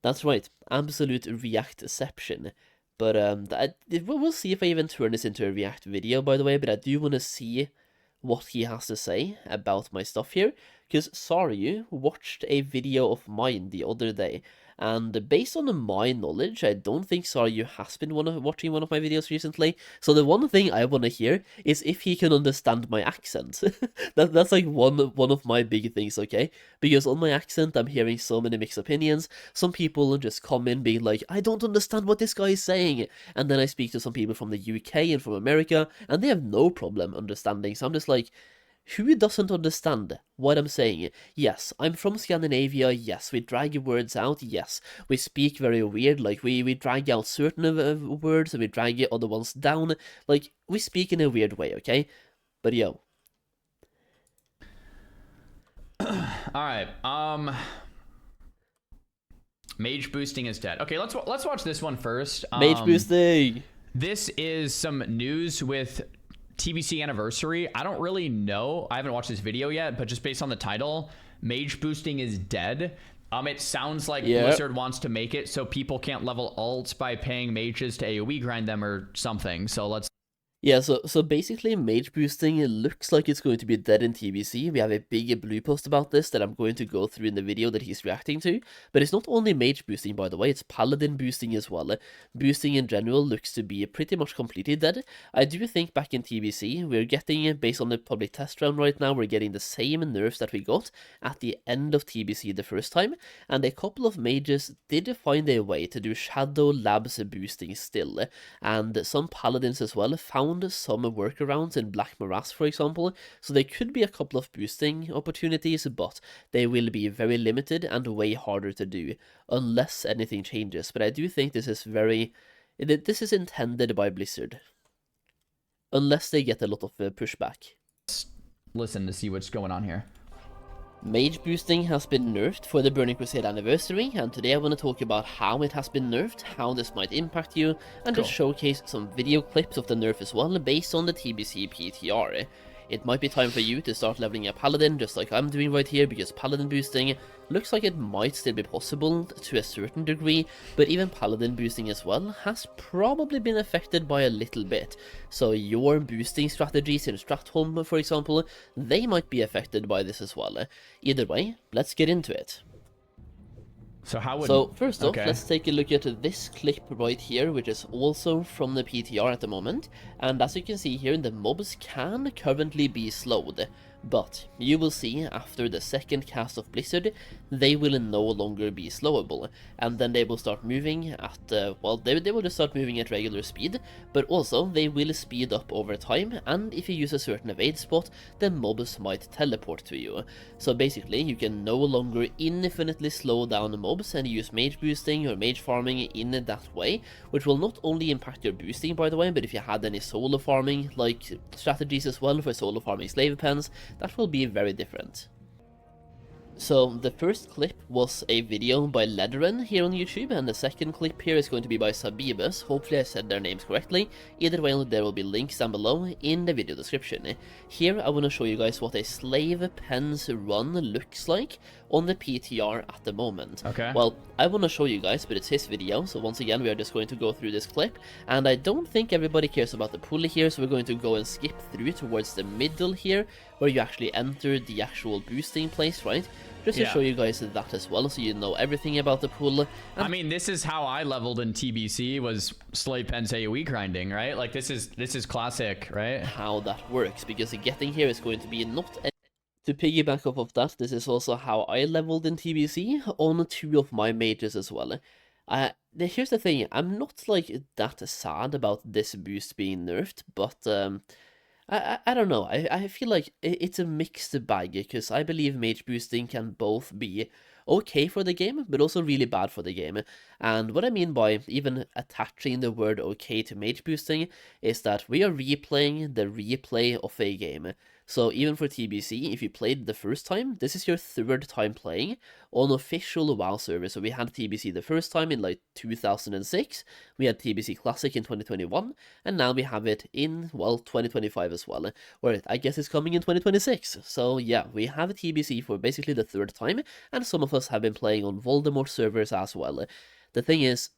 That's right, absolute React-ception. But we'll see if I even turn this into a React video, by the way, but I do want to see what he has to say about my stuff here, because Xaryu watched a video of mine the other day, and based on my knowledge, I don't think Xaryu has been watching one of my videos recently, so the one thing I want to hear is if he can understand my accent. That's like one of my big things, okay? Because on my accent, I'm hearing so many mixed opinions. Some people just come in being like, I don't understand what this guy is saying, and then I speak to some people from the UK and from America, and they have no problem understanding, so I'm just like, who doesn't understand what I'm saying? Yes, I'm from Scandinavia, yes, we drag words out, yes, we speak very weird, like, we drag out certain words, and we drag other ones down, like, we speak in a weird way, okay? But yo. Alright, mage boosting is dead. Okay, let's watch this one first. Mage boosting! This is some news with TBC Anniversary. I don't really know. I haven't watched this video yet, but just based on the title, mage boosting is dead. It sounds like Blizzard wants to make it so people can't level alts by paying mages to AoE grind them or something. So let's... Yeah, so basically mage boosting looks like it's going to be dead in TBC. We have a big blue post about this that I'm going to go through in the video that he's reacting to. But it's not only mage boosting, by the way, it's paladin boosting as well. Boosting in general looks to be pretty much completely dead. I do think back in TBC, we're getting, based on the public test round right now, we're getting the same nerfs that we got at the end of TBC the first time. And a couple of mages did find a way to do Shadow Labs boosting still. And some paladins as well found some workarounds in Black Morass, for example, so there could be a couple of boosting opportunities, but they will be very limited and way harder to do, unless anything changes. But I do think this is intended by Blizzard, unless they get a lot of pushback. Listen to see what's going on here. Mage boosting has been nerfed for the Burning Crusade Anniversary, and today I want to talk about how it has been nerfed, how this might impact you, and just showcase some video clips of the nerf as well, based on the TBC PTR. It might be time for you to start leveling a Paladin, just like I'm doing right here, because Paladin boosting looks like it might still be possible to a certain degree, but even Paladin boosting as well has probably been affected by a little bit. So your boosting strategies in Stratholm, for example, they might be affected by this as well. Either way, let's get into it. So first off, let's take a look at this clip right here, which is also from the PTR at the moment, and as you can see here, the mobs can currently be slowed, but you will see after the second cast of Blizzard, they will no longer be slowable, and then they will start moving at, well, they will just start moving at regular speed, but also they will speed up over time, and if you use a certain evade spot, the mobs might teleport to you. So basically, you can no longer infinitely slow down the mobs and use mage boosting or mage farming in that way, which will not only impact your boosting, by the way, but if you had any solo farming like strategies as well for solo farming slave pens, that will be very different. So the first clip was a video by Lederen here on YouTube, and the second clip here is going to be by Sabibus. Hopefully I said their names correctly. Either way, there will be links down below in the video description. Here I want to show you guys what a slave pen's run looks like on the PTR at the moment. Okay. Well, I want to show you guys, but it's his video, so once again we are just going to go through this clip, and I don't think everybody cares about the pulley here, so we're going to go and skip through towards the middle here, where you actually enter the actual boosting place, right? Just to show you guys that as well, so you know everything about the pool. I mean, this is how I leveled in TBC, was slave pens AoE grinding, right? Like, this is classic, right? How that works, because getting here is going to be not... To piggyback off of that, this is also how I leveled in TBC on 2 of my mages as well. Here's the thing, I'm not like that sad about this boost being nerfed, but I don't know, I feel like it's a mixed bag, because I believe mage boosting can both be okay for the game, but also really bad for the game. And what I mean by even attaching the word okay to mage boosting is that we are replaying the replay of a game. So even for TBC, if you played the first time, this is your third time playing on official WoW server. So we had TBC the first time in like 2006, we had TBC Classic in 2021, and now we have it in, well, 2025 as well. Or I guess it's coming in 2026. So yeah, we have a TBC for basically the third time, and some of us have been playing on Voldemort servers as well. The thing is,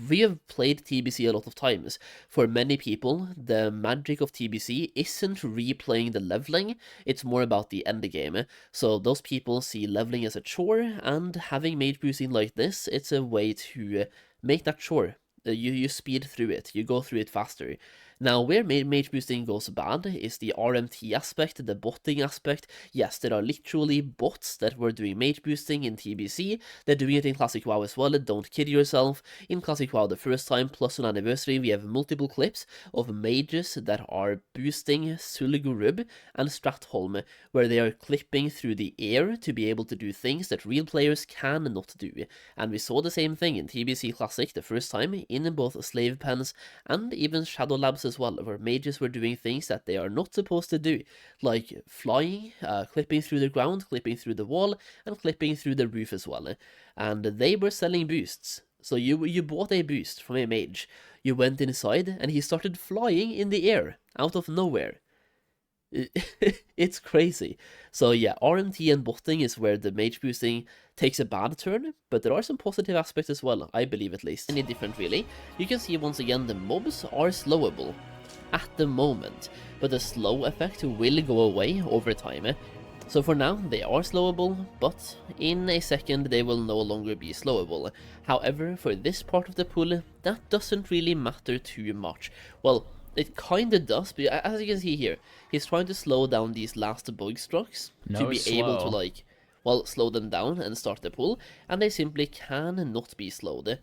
we have played TBC a lot of times. For many people, the magic of TBC isn't replaying the leveling, it's more about the end game. So those people see leveling as a chore, and having mage boosting like this, it's a way to make that chore. You speed through it, you go through it faster. Now, where mage boosting goes bad is the RMT aspect, the botting aspect. Yes, there are literally bots that were doing mage boosting in TBC. They're doing it in Classic WoW as well, don't kid yourself. In Classic WoW the first time, plus on Anniversary, we have multiple clips of mages that are boosting Sulgurub and Stratholm, where they are clipping through the air to be able to do things that real players cannot do. And we saw the same thing in TBC Classic the first time, in both Slave Pens and even Shadow Labs as well, where mages were doing things that they are not supposed to do, like flying, clipping through the ground, clipping through the wall, and clipping through the roof as well. And they were selling boosts. So you bought a boost from a mage, you went inside, and he started flying in the air, out of nowhere. It's crazy. So yeah, RMT and botting is where the mage boosting takes a bad turn, but there are some positive aspects as well, I believe at least. Any different really. You can see once again the mobs are slowable at the moment, but the slow effect will go away over time. So for now, they are slowable, but in a second they will no longer be slowable. However, for this part of the pull, that doesn't really matter too much. Well, it kinda does, but as you can see here, he's trying to slow down these last bug strucks to be able to, like, well, slow them down and start the pull, and they simply cannot be slowed.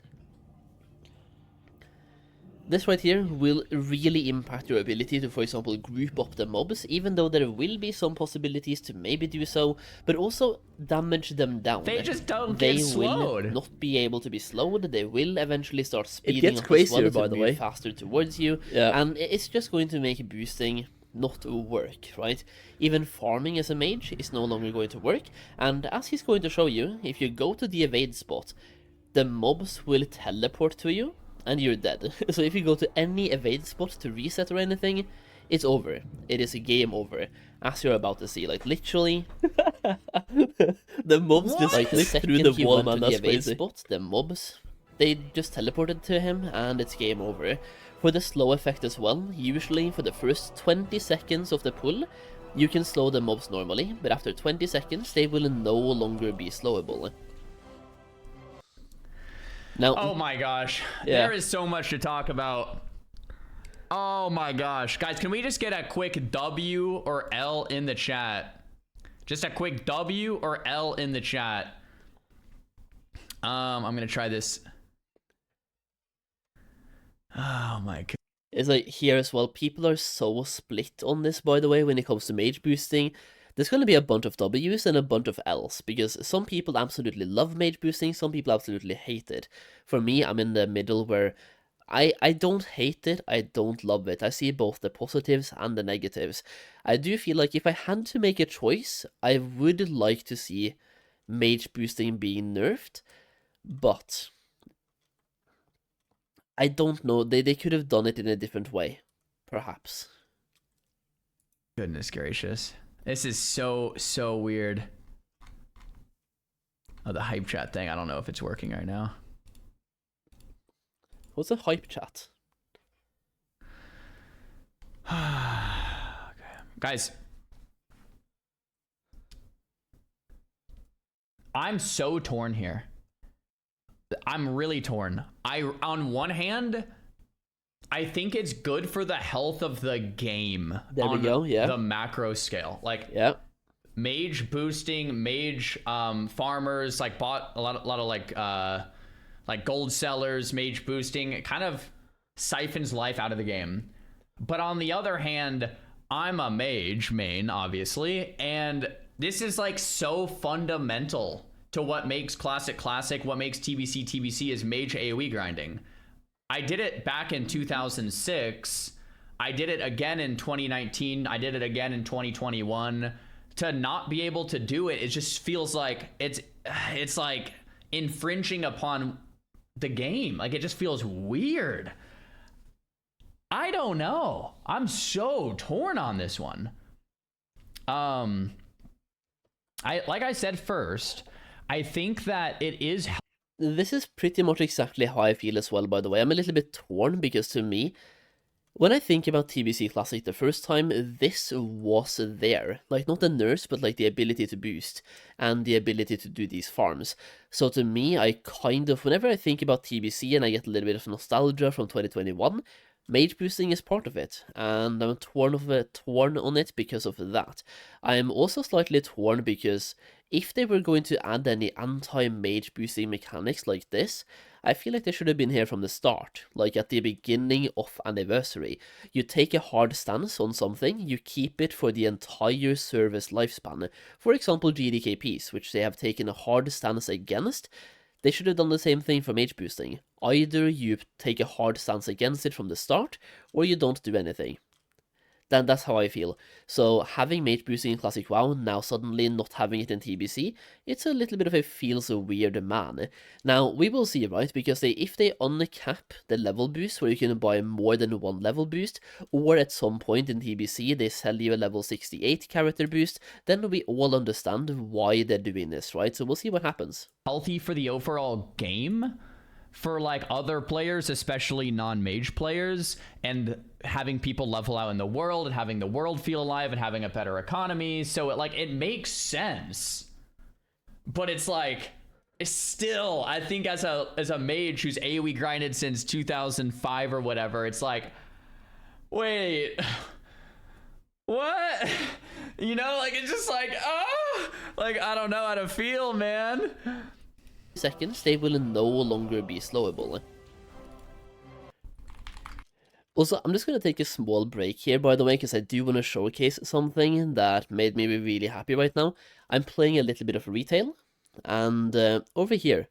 This right here will really impact your ability to, for example, group up the mobs, even though there will be some possibilities to maybe do so, but also damage them down. They just don't get slowed. They will not be able to be slowed, they will eventually start speeding It gets up crazier, as well by to the move way. faster towards you, and it's just going to make boosting not work, right? Even farming as a mage is no longer going to work, and as he's going to show you, if you go to the evade spot, the mobs will teleport to you, and you're dead. So if you go to any evade spot to reset or anything, it's over. It is a game over, as you're about to see. Like, literally, the mobs just like, the clip through second the he wall, went man. to the That's evade crazy. spot, the mobs, they just teleported to him, and it's game over. For the slow effect as well, usually for the first 20 seconds of the pull, you can slow the mobs normally, but after 20 seconds, they will no longer be slowable. Now, Oh my gosh. Yeah. There is so much to talk about. Oh my gosh. Guys, can we just get a quick W or L in the chat? Just a quick W or L in the chat. I'm gonna try this. Oh my god. it's like here as well, people are so split on this, by the way, when it comes to mage boosting. There's going to be a bunch of W's and a bunch of L's, because some people absolutely love mage boosting, some people absolutely hate it. For me, I'm in the middle where I don't hate it, I don't love it. I see both the positives and the negatives. I do feel like if I had to make a choice, I would like to see mage boosting being nerfed, but I don't know, they could have done it in a different way, perhaps. Goodness gracious. This is so weird. Oh, the hype chat thing. I don't know if it's working right now. What's a hype chat? Okay. Guys, I'm so torn here. I'm really torn. On one hand, I think it's good for the health of the game. There we go, yeah. The macro scale. Like, Yeah. mage boosting, mage farmers, like bought a lot of like gold sellers, mage boosting. It kind of siphons life out of the game. But on the other hand, I'm a mage main, obviously, and this is like so fundamental to what makes Classic, what makes TBC is mage AoE grinding. I did it back in 2006. I did it again in 2019. I did it again in 2021. To not be able to do it, it just feels like it's like infringing upon the game. Like, it just feels weird. I don't know. I'm so torn on this one. Like I said first, I think that it is. This is pretty much exactly how I feel as well, by the way. I'm a little bit torn because to me, when I think about TBC Classic the first time, this was there. Like, not the NERFS, but like the ability to boost and the ability to do these farms. So to me, I kind of, whenever I think about TBC and I get a little bit of nostalgia from 2021, mage boosting is part of it, and I'm torn on it because of that. I am also slightly torn because if they were going to add any anti-mage boosting mechanics like this, I feel like they should have been here from the start, like at the beginning of Anniversary. You take a hard stance on something, you keep it for the entire service lifespan. For example, GDKPs, which they have taken a hard stance against. They should have done the same thing for mage boosting. Either you take a hard stance against it from the start, or you don't do anything. Then that's how I feel. So having mage boosting in Classic WoW, now suddenly not having it in TBC, it's a little bit of a feels weird, man. Now, we will see, right? Because if they uncap the level boost, where you can buy more than one level boost, or at some point in TBC they sell you a level 68 character boost, then we all understand why they're doing this, right? So we'll see what happens. Healthy for the overall game, for like other players, especially non-mage players, and having people level out in the world and having the world feel alive and having a better economy. So it makes sense. But it's like, it's still, I think as a mage who's AoE grinded since 2005 or whatever, it's like, wait, what? You know, like, it's just like, oh, like, I don't know how to feel, man. Seconds, they will no longer be slowable. Also, I'm just going to take a small break here, by the way, because I do want to showcase something that made me really happy right now. I'm playing a little bit of retail, and over here,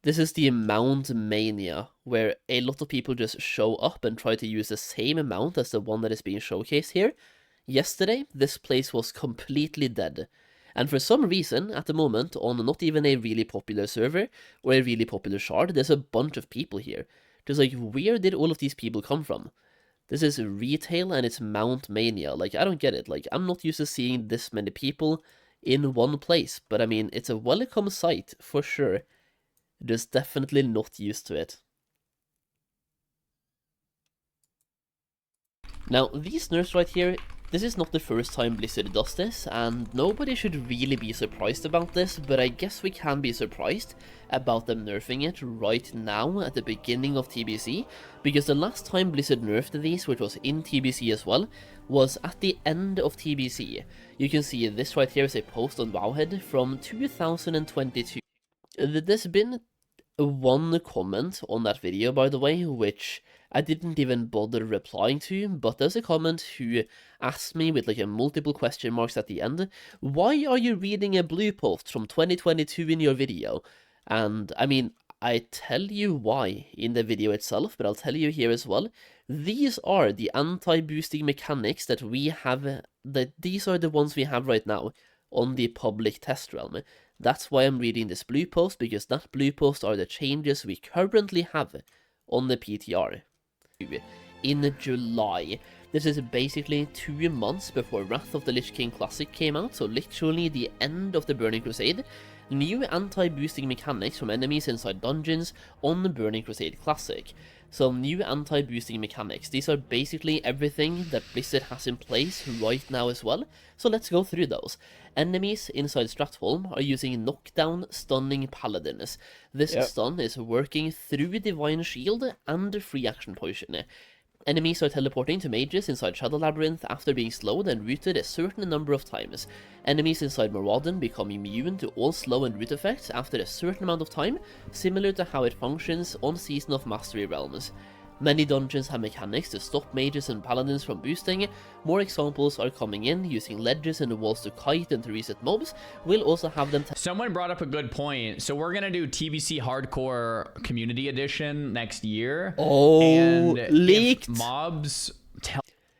this is the amount mania, where a lot of people just show up and try to use the same amount as the one that is being showcased here. Yesterday, this place was completely dead. And for some reason, at the moment, on not even a really popular server or a really popular shard, there's a bunch of people here. Just like, where did all of these people come from? This is retail and it's Mount Mania. Like, I don't get it. Like, I'm not used to seeing this many people in one place. But I mean, it's a welcome sight for sure. Just definitely not used to it. Now, these nerfs right here, this is not the first time Blizzard does this, and nobody should really be surprised about this, but I guess we can be surprised about them nerfing it right now at the beginning of TBC, because the last time Blizzard nerfed these, which was in TBC as well, was at the end of TBC. You can see this right here is a post on Wowhead from 2022. There's been one comment on that video, by the way, which I didn't even bother replying to, but there's a comment who asked me with like a multiple question marks at the end, why are you reading a blue post from 2022 in your video? And I mean, I tell you why in the video itself, but I'll tell you here as well. These are the anti-boosting mechanics that we have, these are the ones we have right now on the public test realm. That's why I'm reading this blue post, because that blue post are the changes we currently have on the PTR. In July. This is basically 2 months before Wrath of the Lich King Classic came out, so literally the end of the Burning Crusade. New anti-boosting mechanics from enemies inside dungeons on the Burning Crusade Classic. So new anti-boosting mechanics. These are basically everything that Blizzard has in place right now as well. So let's go through those. Enemies inside Stratholme are using knockdown stunning paladins. This stun is working through Divine Shield and free action potion. Enemies are teleporting to mages inside Shadow Labyrinth after being slowed and rooted a certain number of times. Enemies inside Maraudon become immune to all slow and root effects after a certain amount of time, similar to how it functions on Season of Mastery realms. Many dungeons have mechanics to stop mages and paladins from boosting. More examples are coming in, using ledges in the walls to kite and to reset mobs. We'll also have them... Someone brought up a good point. So we're going to do TBC Hardcore Community Edition next year. Oh, and leaked! If mobs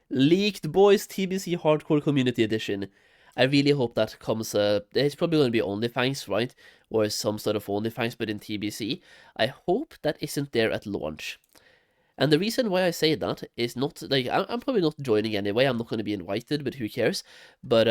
Leaked Boys TBC Hardcore Community Edition. I really hope that comes, it's probably going to be OnlyFans, right? Or some sort of OnlyFans, but in TBC. I hope that isn't there at launch. And the reason why I say that is not, like, I'm probably not joining anyway, I'm not going to be invited, but who cares? But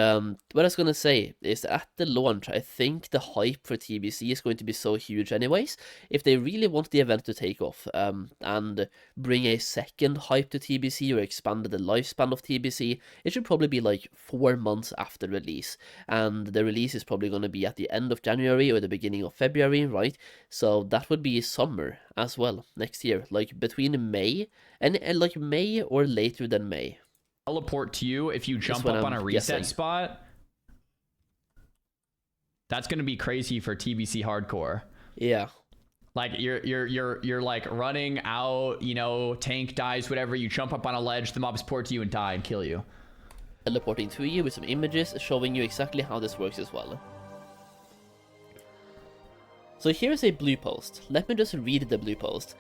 what I was going to say is that at the launch, I think the hype for TBC is going to be so huge anyways. If they really want the event to take off, and bring a second hype to TBC or expand the lifespan of TBC, it should probably be like 4 months after release. And the release is probably going to be at the end of January or the beginning of February, right? So that would be summer as well next year, like between May and like May or later than May. Teleport to you if you jump up on a reset spot. That's gonna be crazy for TBC hardcore. Yeah. Like you're like running out, you know, tank dies, whatever. You jump up on a ledge, the mobs port to you and die and kill you. Teleporting to you with some images showing you exactly how this works as well. So here's a blue post. Let me just read the blue post.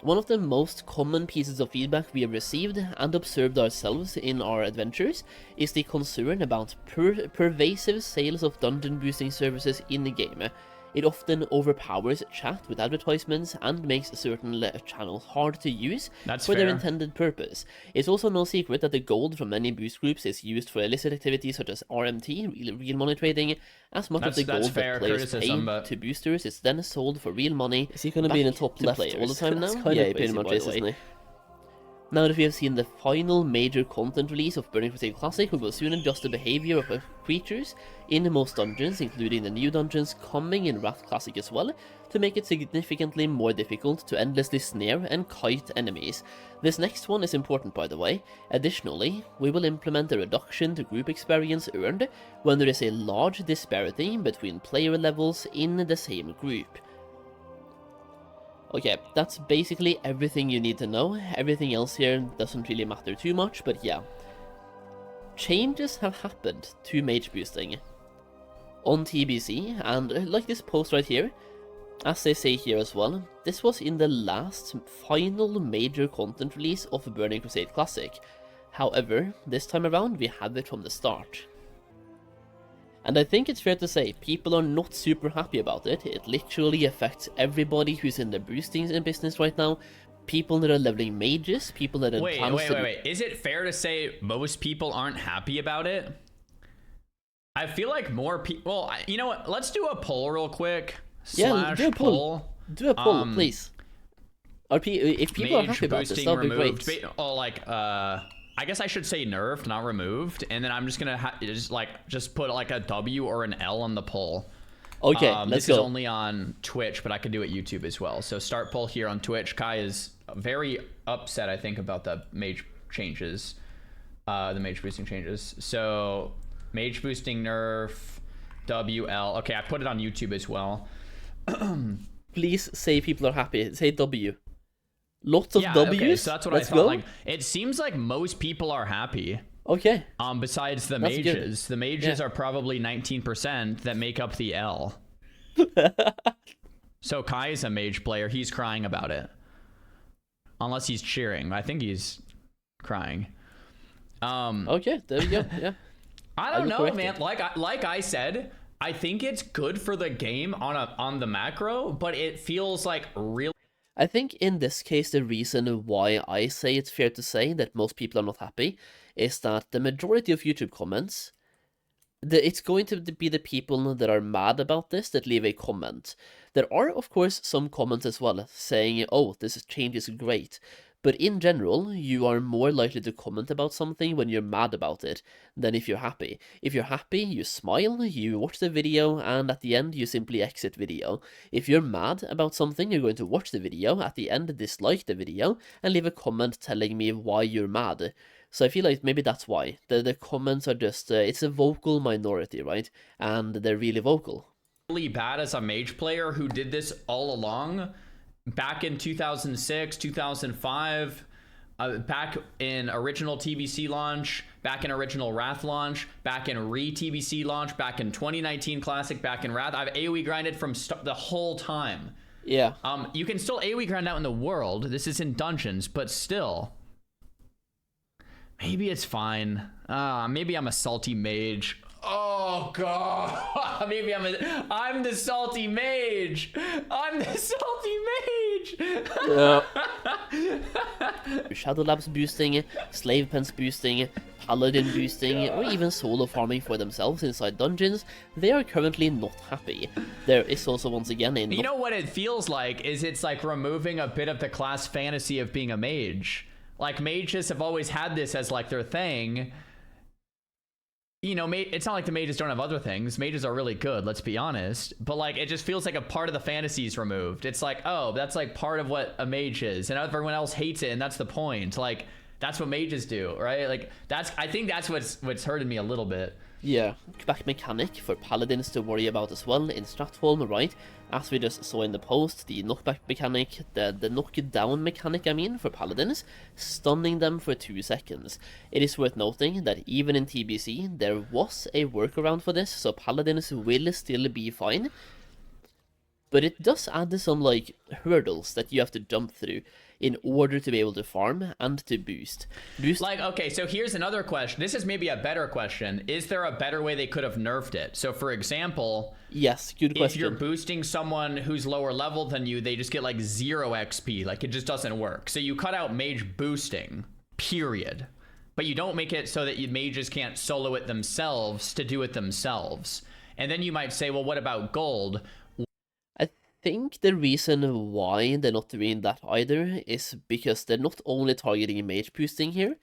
One of the most common pieces of feedback we have received and observed ourselves in our adventures is the concern about pervasive sales of dungeon boosting services in the game. It often overpowers chat with advertisements and makes certain channels hard to use for their intended purpose. It's also no secret that the gold from many boost groups is used for illicit activities such as RMT, real money trading, as much of the gold that players pay to boosters is then sold for real money. Is he going to be in the top left all the time now? Yeah, pretty much is, isn't he? Now that we have seen the final major content release of Burning Crusade Classic, we will soon adjust the behavior of creatures in most dungeons, including the new dungeons coming in Wrath Classic as well, to make it significantly more difficult to endlessly snare and kite enemies. This next one is important, by the way. Additionally, we will implement a reduction to group experience earned when there is a large disparity between player levels in the same group. Okay, that's basically everything you need to know. Everything else here doesn't really matter too much, but yeah. Changes have happened to mage boosting on TBC, and like this post right here, as they say here as well, this was in the last final major content release of Burning Crusade Classic. However, this time around we have it from the start. And I think it's fair to say, people are not super happy about it. It literally affects everybody who's in the boosting business right now. People that are leveling mages, people that are... Wait. Is it fair to say most people aren't happy about it? I feel like more people... Well, you know what? Let's do a poll real quick. Yeah, do a poll. Do a poll, please. If people are happy about this, that'll be great. I guess I should say nerfed, not removed, and then I'm just gonna just put like a W or an L on the poll. Okay, let's go. This is only on Twitch, but I could do it YouTube as well. So start poll here on Twitch. Kai is very upset, I think, about the mage changes, the mage boosting changes. So mage boosting nerf, WL. Okay, I put it on YouTube as well. Please say people are happy. Say W. Lots of W's. Okay, so that's what I thought. Like, it seems like most people are happy. Okay. Besides the mages. Good. The mages are probably 19% that make up the L. So Kai is a mage player. He's crying about it. Unless he's cheering. I think he's crying. Okay, there we go. Yeah. I don't know, man. Like I said, I think it's good for the game on the macro, but it feels like real. I think in this case, the reason why I say it's fair to say that most people are not happy is that the majority of YouTube comments, it's going to be the people that are mad about this that leave a comment. There are, of course, some comments as well saying, oh, this change is great. But in general, you are more likely to comment about something when you're mad about it than if you're happy. If you're happy, you smile, you watch the video, and at the end, you simply exit video. If you're mad about something, you're going to watch the video, at the end, dislike the video, and leave a comment telling me why you're mad. So I feel like maybe that's why. The comments are just, it's a vocal minority, right? And they're really vocal. Really bad as a mage player who did this all along. Back in 2006, 2005, back in original TBC launch, back in original Wrath launch, back in re-TBC launch, back in 2019 Classic, back in Wrath. I've AoE grinded from the whole time. Yeah. You can still AoE grind out in the world. This is in dungeons, but still. Maybe it's fine. Maybe I'm a salty mage. Oh god. Maybe I'm the salty mage. I'm the salty mage. Shadow Labs boosting, Slave Pens boosting, Paladin boosting, or even solo farming for themselves inside dungeons, they are currently not happy. There is also once again a... You know what it feels like is it's like removing a bit of the class fantasy of being a mage. Like mages have always had this as like their thing. You know, it's not like the mages don't have other things. Mages are really good, let's be honest. But like, it just feels like a part of the fantasy is removed. It's like, oh, that's like part of what a mage is, and everyone else hates it, and that's the point. Like, that's what mages do, right? Like, I think that's what's hurting me a little bit. Yeah, back mechanic for paladins to worry about as well in Stratholm, right? As we just saw in the post, the knockback mechanic, the knockdown mechanic, I mean, for paladins, stunning them for 2 seconds. It is worth noting that even in TBC, there was a workaround for this, so paladins will still be fine. But it does add some, like, hurdles that you have to jump through in order to be able to farm and to boost. Like, okay, so here's another question. This is maybe a better question. Is there a better way they could have nerfed it? So, for example... Yes, good question. If you're boosting someone who's lower level than you, they just get, like, 0 XP. Like, it just doesn't work. So you cut out mage boosting, period. But you don't make it so that mages can't solo it themselves to do it themselves. And then you might say, well, what about gold? I think the reason why they're not doing that either is because they're not only targeting mage boosting here,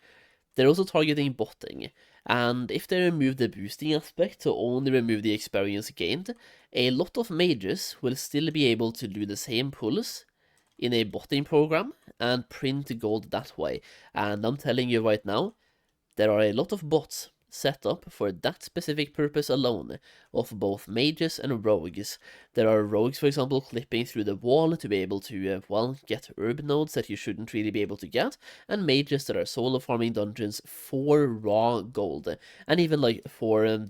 they're also targeting botting. And if they remove the boosting aspect to only remove the experience gained, a lot of mages will still be able to do the same pulls in a botting program and print gold that way. And I'm telling you right now, there are a lot of bots set up for that specific purpose alone, of both mages and rogues. There are rogues, for example, clipping through the wall to be able to, well, get herb nodes that you shouldn't really be able to get, and mages that are solo farming dungeons for raw gold, and even like for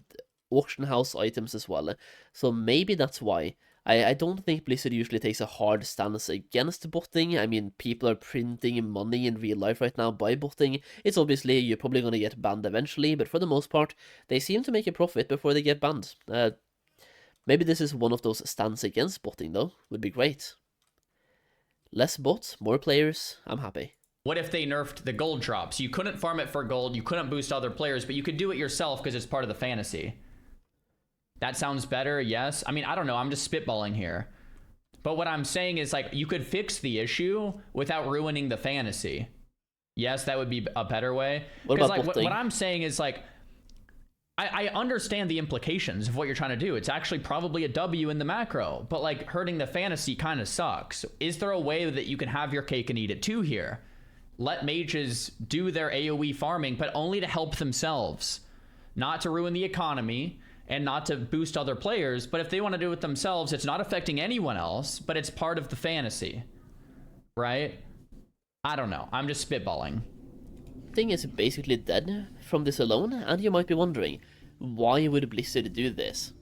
auction house items as well. So maybe that's why. I don't think Blizzard usually takes a hard stance against botting. I mean, people are printing money in real life right now by botting. It's obviously, you're probably going to get banned eventually, but for the most part, they seem to make a profit before they get banned. Maybe this is one of those stands against botting, though. Would be great. Less bots, more players, I'm happy. What if they nerfed the gold drops? You couldn't farm it for gold, you couldn't boost other players, but you could do it yourself because it's part of the fantasy. That sounds better, yes. I mean, I don't know, I'm just spitballing here. But what I'm saying is, like, you could fix the issue without ruining the fantasy. Yes, that would be a better way. Because, like, what I'm saying is, like, I understand the implications of what you're trying to do. It's actually probably a W in the macro, but, like, hurting the fantasy kind of sucks. Is there a way that you can have your cake and eat it too here? Let mages do their AoE farming, but only to help themselves. Not to ruin the economy, and not to boost other players, but if they want to do it themselves, it's not affecting anyone else, but it's part of the fantasy, right? I don't know, I'm just spitballing. Thing is basically dead from this alone, and you might be wondering, why would Blizzard do this?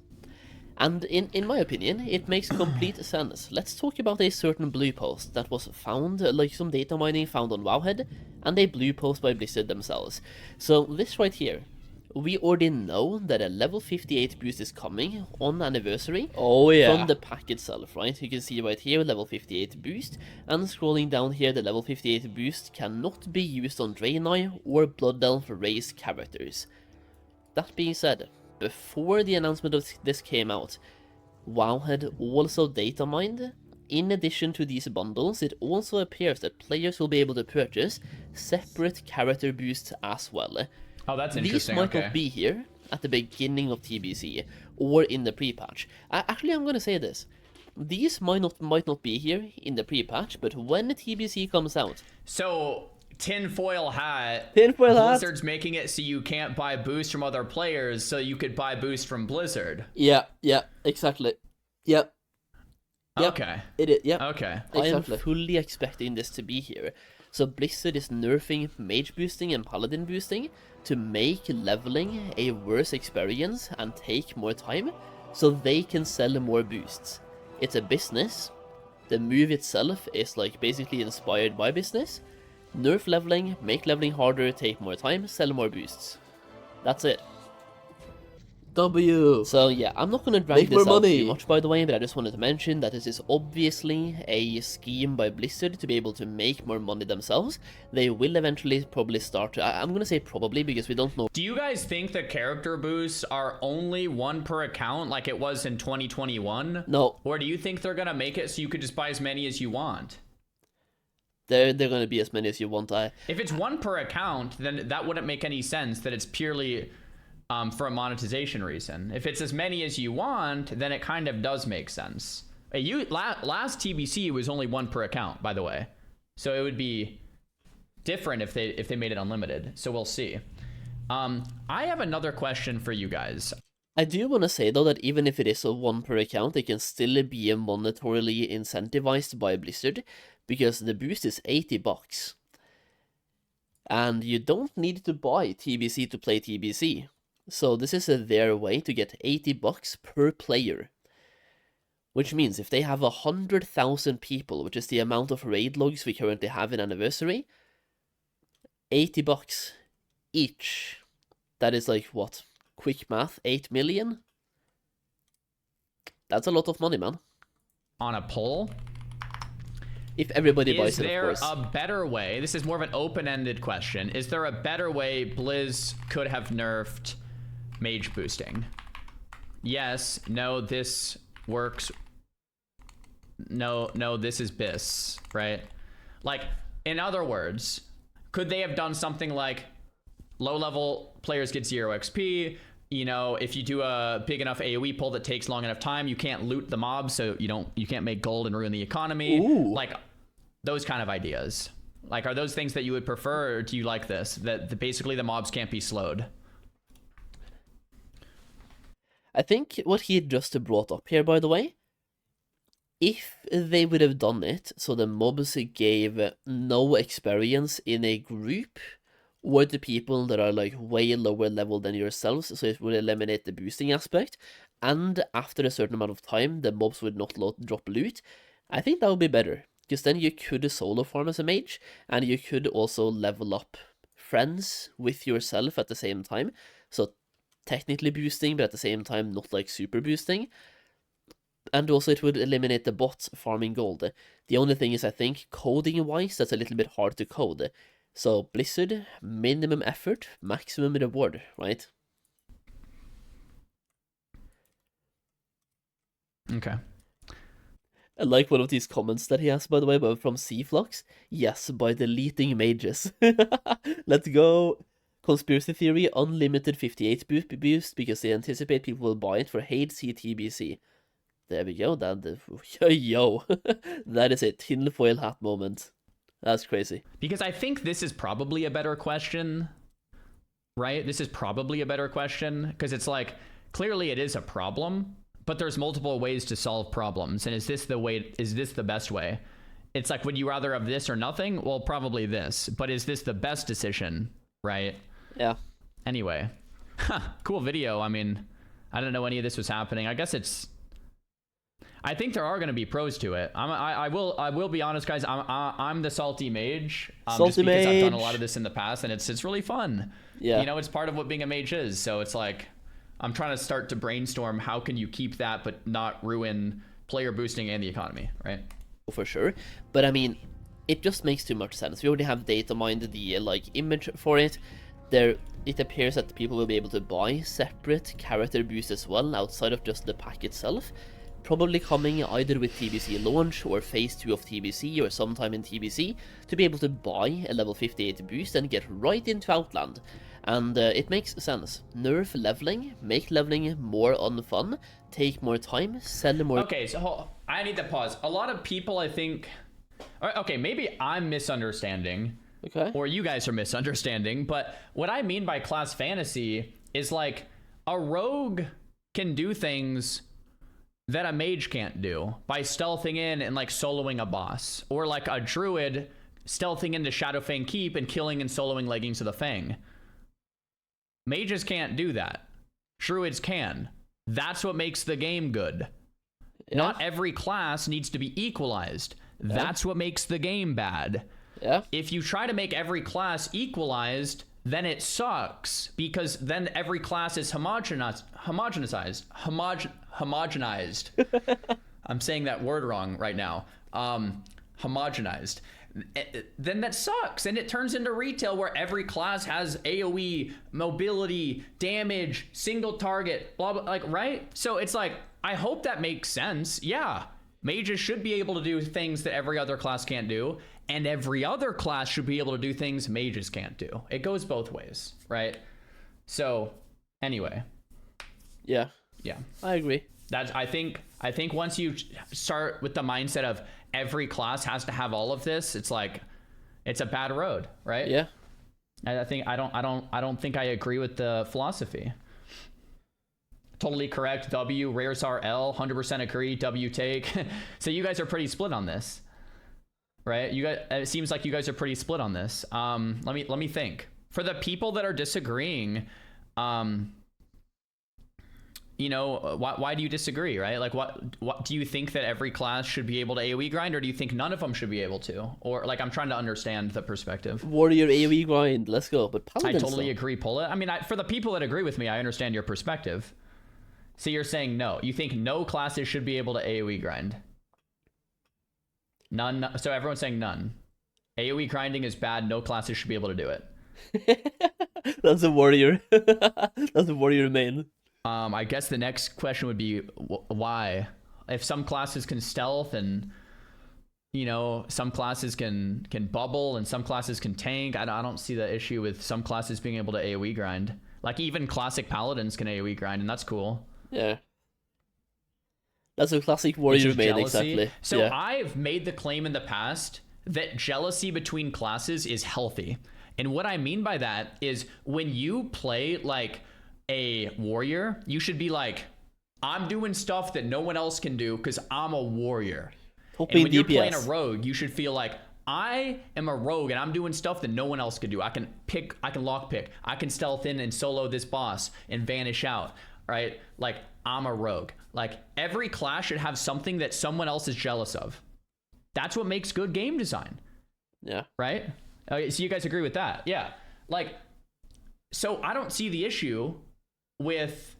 And in my opinion, it makes complete sense. Let's talk about a certain blue post that was found, like some data mining found on Wowhead, and a blue post by Blizzard themselves. So this right here, we already know that a level 58 boost is coming on anniversary. Oh yeah. From the pack itself, right? You can see right here, level 58 boost, and scrolling down here, the level 58 boost cannot be used on Draenei or Blood Elf race characters. That being said, before the announcement of this came out, WoW had also data mined. In addition to these bundles, it also appears that players will be able to purchase separate character boosts as well. Oh, that's interesting. These might not be here at the beginning of TBC or in the pre-patch. Actually, I'm gonna say this. These might not be here in the pre-patch, but when the TBC comes out... So, tinfoil hat. Blizzard's making it so you can't buy boost from other players, so you could buy boost from Blizzard. Yeah, exactly. Yep. Okay. Okay. Exactly. I am fully expecting this to be here. So Blizzard is nerfing mage boosting and paladin boosting to make leveling a worse experience and take more time, so they can sell more boosts. It's a business. The move itself is like basically inspired by business, Nerf leveling, make leveling harder, take more time, sell more boosts. That's it. W. So yeah, I'm not gonna drag Make this more out money. too much, by the way, but I just wanted to mention that this is obviously a scheme by Blizzard to be able to make more money themselves. They will eventually probably start to, I'm gonna say probably because we don't know. Do you guys think the character boosts are only one per account like it was in 2021? No. Or do you think they're gonna make it so you could just buy as many as you want? They're gonna be as many as you want. If it's one per account, then that wouldn't make any sense that it's purely for a monetization reason. If it's as many as you want, then it kind of does make sense. Last TBC was only one per account, by the way, so it would be different if they made it unlimited. So we'll see. I have another question for you guys. I do want to say though that even if it is a one per account, it can still be monetarily incentivized by Blizzard, because the boost is $80, and you don't need to buy TBC to play TBC. So this is their way to get $80 per player. Which means if they have 100,000 people, which is the amount of raid logs we currently have in Anniversary, $80 each. That is like, what? Quick math, 8 million? That's a lot of money, man. On a poll, If everybody buys is it, of there course. a better way? This is more of an open-ended question. Is there a better way Blizz could have nerfed mage boosting? Yes, no, this works. No, this is BIS, right? Like, in other words, could they have done something like low-level players get 0 XP? You know, if you do a big enough AoE pull that takes long enough time, you can't loot the mobs, so you can't make gold and ruin the economy. Ooh. Like, those kind of ideas. Like, are those things that you would prefer, or do you like this? That basically the mobs can't be slowed? I think what he just brought up here, by the way, if they would have done it so the mobs gave no experience in a group, or the people that are like way lower level than yourselves, so it would eliminate the boosting aspect, and after a certain amount of time the mobs would not drop loot, I think that would be better, because then you could solo farm as a mage, and you could also level up friends with yourself at the same time, so technically boosting, but at the same time not like super boosting. And also it would eliminate the bots farming gold. The only thing is, I think, coding-wise, that's a little bit hard to code. So Blizzard, minimum effort, maximum reward, right? Okay. I like one of these comments that he has, by the way, but from Cflux. Yes, by deleting mages. Let's go. Conspiracy theory, unlimited 58 boost because they anticipate people will buy it for hate CTBC. There we go, yo, that is a tinfoil hat moment. That's crazy. Because I think this is probably a better question, right? This is probably a better question, because it's like, clearly it is a problem, but there's multiple ways to solve problems. And is this the best way? It's like, would you rather have this or nothing? Well, probably this, but is this the best decision, right? Yeah. Anyway, cool video. I mean, I didn't know any of this was happening. I guess I think there are going to be pros to it. I will be honest, guys. I'm the salty mage. Just because I've done a lot of this in the past, and it's really fun. Yeah. You know, it's part of what being a mage is. So it's like, I'm trying to start to brainstorm how can you keep that but not ruin player boosting and the economy, right? For sure. But I mean, it just makes too much sense. We already have data mined the like image for it. It appears that people will be able to buy separate character boosts as well outside of just the pack itself. Probably coming either with TBC launch or phase 2 of TBC or sometime in TBC, to be able to buy a level 58 boost and get right into Outland. And it makes sense. Nerf leveling, make leveling more unfun, take more time, sell more... Okay, so I need to pause. A lot of people, I think... Okay, maybe I'm misunderstanding. Okay. Or you guys are misunderstanding, but what I mean by class fantasy is like, a rogue can do things that a mage can't do by stealthing in and like soloing a boss, or like a druid stealthing into Shadowfang Keep and killing and soloing Leggings of the Fang. Mages can't do that. Druids can. That's what makes the game good. Yeah. Not every class needs to be equalized. Yeah. That's what makes the game bad. Yeah. If you try to make every class equalized, then it sucks, because then every class is homogenized. I'm saying that word wrong right now. Homogenized. Then that sucks, and it turns into retail where every class has AoE, mobility, damage, single target, blah blah, like, right? So it's like, I hope that makes sense. Yeah, mages should be able to do things that every other class can't do, and every other class should be able to do things mages can't do. It goes both ways, right? So anyway, yeah, I agree. That's, I think once you start with the mindset of every class has to have all of this, it's like, it's a bad road, right? Yeah. I don't think I agree with the philosophy. Totally correct. W, rares are L, 100% agree. W take. So you guys are pretty split on this, right? You guys, it seems like you guys are pretty split on this. Let me think. For the people that are disagreeing, you know, why do you disagree, right? Like, what do you think, that every class should be able to AoE grind, or do you think none of them should be able to? Or, like, I'm trying to understand the perspective. Warrior AoE grind, let's go. But Paladin, I totally agree, pull it. I mean, for the people that agree with me, I understand your perspective. So you're saying no. You think no classes should be able to AoE grind? None. So everyone's saying none. AoE grinding is bad. No classes should be able to do it. That's a warrior. That's a warrior main. I guess the next question would be why? If some classes can stealth, and, you know, some classes can bubble, and some classes can tank, I don't see the issue with some classes being able to AoE grind. Like, even classic paladins can AoE grind, and that's cool. Yeah. That's a classic warrior main, jealousy. exactly. So yeah. I've made the claim in the past that jealousy between classes is healthy. And what I mean by that is, when you play like a warrior, you should be like, I'm doing stuff that no one else can do because I'm a warrior. And when you're playing a rogue, you should feel like, I am a rogue and I'm doing stuff that no one else can do. I can lockpick, I can stealth in and solo this boss and vanish out, right? Like, I'm a rogue. Like, every class should have something that someone else is jealous of. That's what makes good game design. Yeah. Right? Okay, so you guys agree with that? Yeah. Like, so I don't see the issue with,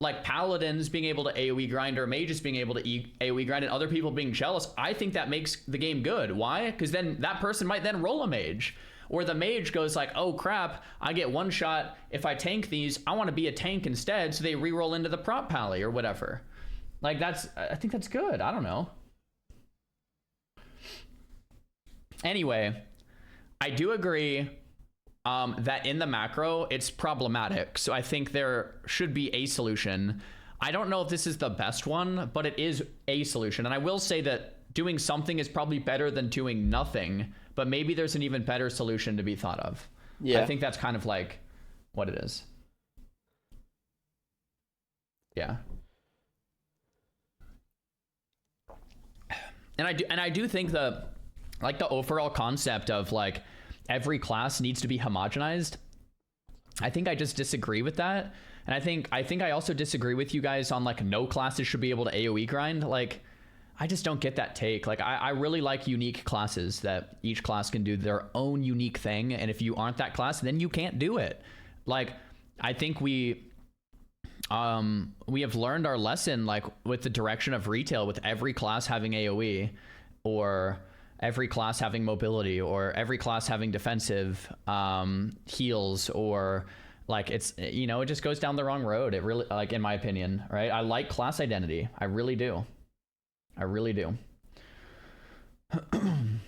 like, paladins being able to AoE grind, or mages being able to AoE grind, and other people being jealous. I think that makes the game good. Why? Because then that person might then roll a mage. Or the mage goes like, oh crap, I get one shot. If I tank these, I want to be a tank instead. So they re-roll into the prop pally or whatever. Like, I think that's good. I don't know. Anyway, I do agree that in the macro, it's problematic. So I think there should be a solution. I don't know if this is the best one, but it is a solution. And I will say that doing something is probably better than doing nothing, but maybe there's an even better solution to be thought of. Yeah. I think that's kind of like what it is. Yeah. And I do think the overall concept of like every class needs to be homogenized, I think I just disagree with that. And I think I also disagree with you guys on like no classes should be able to AoE grind. Like, I just don't get that take. Like, I really like unique classes, that each class can do their own unique thing. And if you aren't that class, then you can't do it. Like, I think we have learned our lesson, like with the direction of retail, with every class having AoE, or every class having mobility, or every class having defensive heals, or like, it's, you know, it just goes down the wrong road. It really, like, in my opinion, right? I like class identity. I really do. I really do. And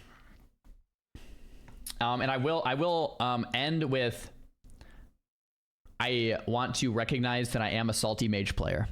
I will end with, I want to recognize that I am a salty mage player.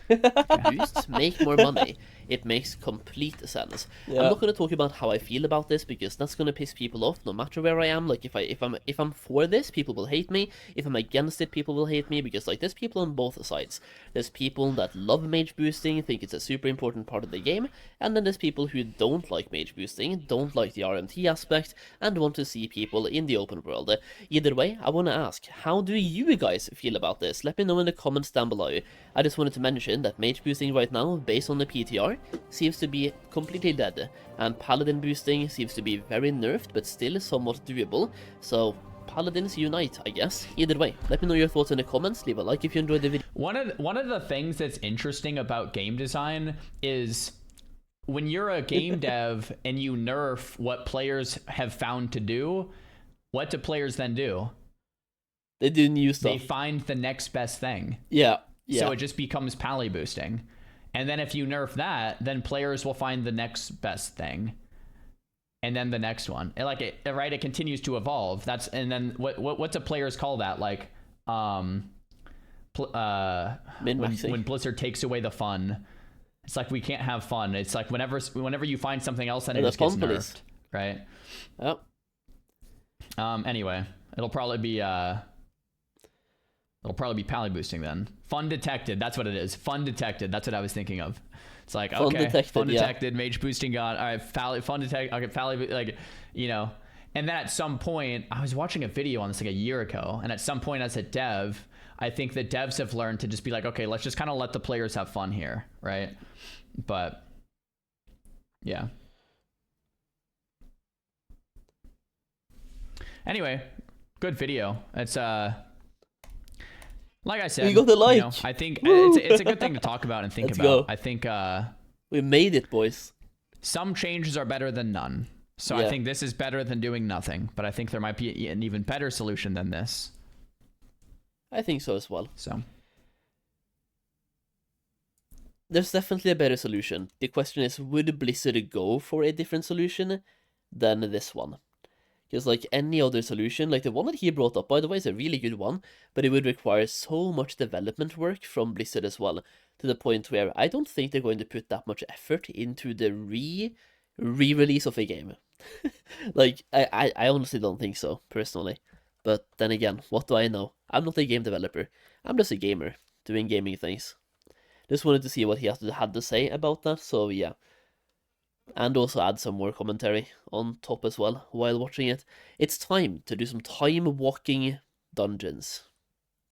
Boost, make more money. It makes complete sense. Yeah. I'm not going to talk about how I feel about this, because that's going to piss people off no matter where I am. Like, if I'm for this, people will hate me. If I'm against it, people will hate me, because like, there's people on both sides. There's people that love mage boosting, think it's a super important part of the game, and then there's people who don't like mage boosting, don't like the RMT aspect, and want to see people in the open world. Either way, I want to ask, how do you guys feel about this? Let me know in the comments down below. I just wanted to mention mention that mage boosting right now, based on the PTR, seems to be completely dead, and paladin boosting seems to be very nerfed, but still somewhat doable, so paladins unite, I guess. Either way, let me know your thoughts in the comments, leave a like if you enjoyed the video. One of the things that's interesting about game design is when you're a game dev and you nerf what players have found to do, what do players then do? They do new stuff. They find the next best thing. Yeah. So it just becomes pally boosting. And then if you nerf that, then players will find the next best thing. And then the next one. And like it continues to evolve. And then what do players call that? Like when Blizzard takes away the fun. It's like we can't have fun. It's like whenever you find something else, then it just gets nerfed, right? Yep. Anyway, it'll probably be pally boosting then. Fun detected. That's what it is. Fun detected. That's what I was thinking of. It's like fun detected. Mage boosting gone. All right, fun detected. Okay, pally, like, you know. And then at some point, I was watching a video on this like a year ago, and at some point as a dev, I think the devs have learned to just be like, okay, let's just kind of let the players have fun here, right? But yeah. Anyway, good video. It's like I said, we got the like. You know, I think it's a good thing to talk about and think Let's about. Go. I think we made it, boys. Some changes are better than none. So I think this is better than doing nothing, but I think there might be an even better solution than this. I think so as well. So there's definitely a better solution. The question is, would Blizzard go for a different solution than this one? Because like any other solution, like the one that he brought up, by the way, is a really good one, but it would require so much development work from Blizzard as well, to the point where I don't think they're going to put that much effort into the re-release of a game. Like, I honestly don't think so, personally. But then again, what do I know? I'm not a game developer. I'm just a gamer, doing gaming things. Just wanted to see what he had to say about that, so yeah. And also add some more commentary on top as well while watching it. It's time to do some time-walking dungeons.